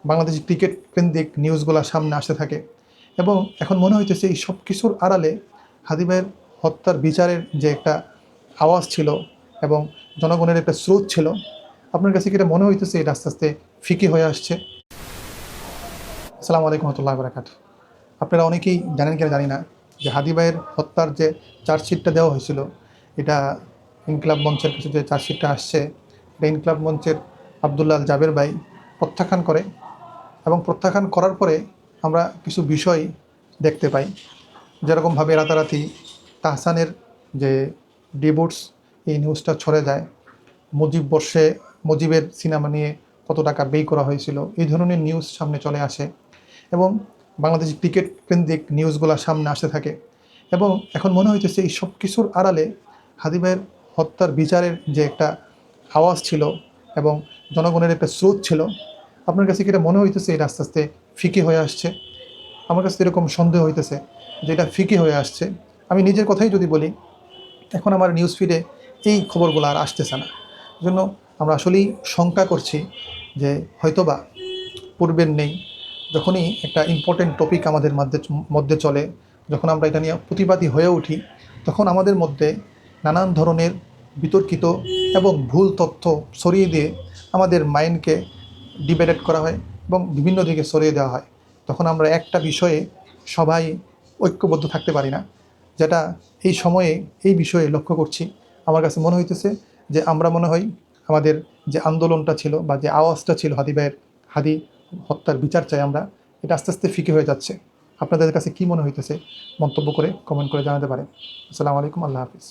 Bangladesh cricket কেন্দ্রিক নিউজগুলো সামনে আসতে থাকে এবং এখন মনে হইতেছে এই সব কিছুর আড়ালে হাদি ভাইয়ের হত্যার বিচারের যে একটা আওয়াজ ছিল এবং জনগণের একটা স্রোত ছিল, আপনার কাছে কি এটা মনে হইতেছে এটা আস্তে আস্তে ফিকে হয়ে আসছে? আসসালামু আলাইকুম রহমতুল্লাহ বারাকাতুহু। আপনারা অনেকেই জানেন কিনা জানি না যে হাদি ভাইয়ের হত্যার যে চার্জশিটটা দেওয়া হয়েছিল, এটা ইনকিলাব মঞ্চের কাছে যে চার্জশিটটা আসছে, এটা ইনকিলাব মঞ্চের আবদুল্লাহ আল জাবের ভাই প্রত্যাখ্যান করে এবং প্রত্যাখ্যান করার পরে আমরা কিছু বিষয় দেখতে পাই। যেরকমভাবে রাতারাতি তাহসানের যে ডিভোর্স, এই নিউজটা ছড়ে যায়। মুজিবের সিনেমা নিয়ে কত টাকা ব্যয় করা হয়েছিল, এই ধরনের নিউজ সামনে চলে আসে এবং বাংলাদেশ ক্রিকেট কেন্দ্রিক নিউজগুলো সামনে আসতে থাকে এবং এখন মনে হইতেছে এই সব কিছুর আড়ালে হাদি ভাইয়ের হত্যার বিচারের যে একটা আওয়াজ ছিল এবং জনগণের একটা স্রোত ছিল, আপনার কাছে কি এটা মনে হইতেছে এটা আস্তে আস্তে ফিকে হয়ে আসছে? আমার কাছে এরকম সন্দেহ হইতেছে যে এটা ফিকে হয়ে আসছে। আমি নিজের কথাই যদি বলি, এখন আমার নিউজ ফিডে এই খবরগুলো আর আসতেছে না। এজন্য আমরা আসলেই শঙ্কা করছি যে হয়তোবা পূর্বের নেই, যখনই একটা ইম্পর্টেন্ট টপিক আমাদের মধ্যে চলে, যখন আমরা এটা নিয়ে প্রতিবাদী হয়ে উঠি, তখন আমাদের মধ্যে নানান ধরনের বিতর্কিত এবং ভুল তথ্য ছড়িয়ে দিয়ে আমাদের মাইন্ডকে ডিবেটেড করা হয় এবং বিভিন্ন দিকে সরিয়ে দেওয়া হয়। তখন আমরা একটা বিষয়ে সবাই ঐক্যবদ্ধ থাকতে পারি না, যেটা এই সময়ে এই বিষয়ে লক্ষ্য করছি। আমার কাছে মনে হইতেছে যে আমরা মনে হয় আমাদের যে আন্দোলনটা ছিল বা যে আওয়াজটা ছিল হাদি হত্যার বিচার চাই আমরা, এটা আস্তে আস্তে ফিকে হয়ে যাচ্ছে। আপনাদের কাছে কি মনে হইতেছে? মন্তব্য করে কমেন্ট করে জানাতে পারেন। আসসালামু আলাইকুম, আল্লাহ হাফিজ।